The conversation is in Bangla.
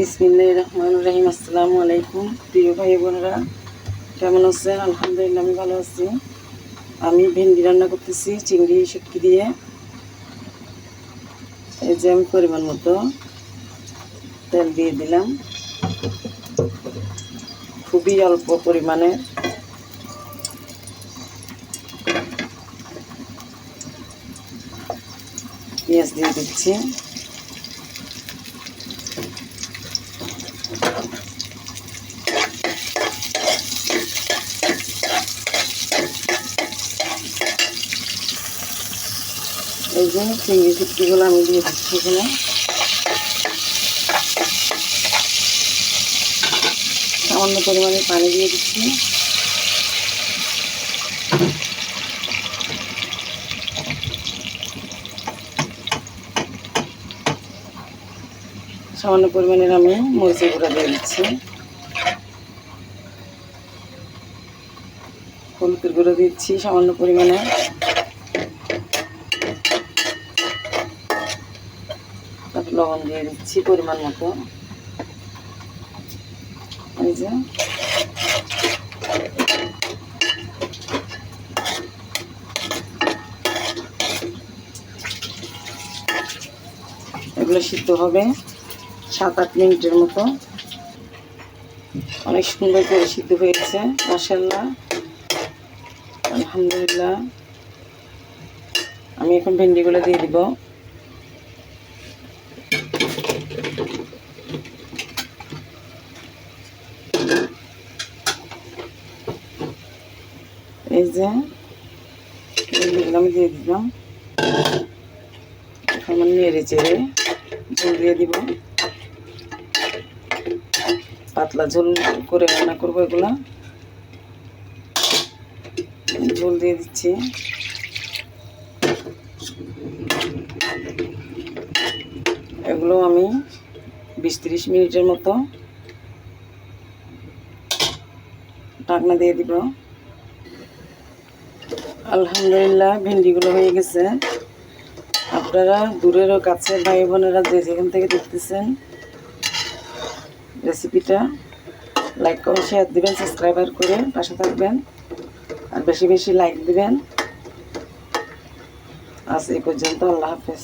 বিসমিল্লাহির রহমানির রহিম। আসসালামু আলাইকুম প্রিয় ভাই বোনেরা, কেমন আছেন? আলহামদুলিল্লাহ আমি ভালো আছি। আমি ভেন্ডি রান্না করতেছি চিংড়ি শুটকি দিয়ে। এই যে আমি পরিমাণ মতো তেল দিয়ে দিলাম, খুবই অল্প পরিমাণে। পেঁয়াজ দিয়ে দিচ্ছি, এই যে চিংড়ি শুটকিগুলো আমি দিয়ে দিচ্ছি এখানে। সামান্য পরিমাণে পানি দিয়ে দিচ্ছি। সামান্য পরিমাণের আমি মরিচের গুঁড়া দিয়ে দিচ্ছি, হলুদের গুঁড়ো দিচ্ছি সামান্য পরিমাণে, তারপর লবণ দিয়ে দিচ্ছি পরিমাণ মতো। এই যে এগুলো সিদ্ধ হবে 7-8 মিনিটের মতো। অনেক সুন্দর করে সিদ্ধ হয়েছে মাশাআল্লাহ, আলহামদুলিল্লাহ। আমি এখন ভেন্ডিগুলো দিয়ে দিব। এই যে ভেন্ডিগুলো আমি দিয়ে দিলাম। এখন নেড়ে চেড়ে ঝোল দিয়ে দিব। পাতলা ঝোল করে রান্না করবো এগুলা। ঝোল দিয়ে দিচ্ছি। এগুলো আমি 20-30 মিনিটের মতো ঢাকনা দিয়ে দিব। আলহামদুলিল্লাহ ভেন্ডিগুলো হয়ে গেছে। আপনারা দূরের ও কাছের ভাই বোনেরা যে যেখান থেকে দেখতেছেন রেসিপিটা লাইক করে শেয়ার দিবেন, সাবস্ক্রাইবার করে পাশে থাকবেন, আর বেশি বেশি লাইক দিবেন। আজ এই পর্যন্ত, আল্লাহ হাফেজ।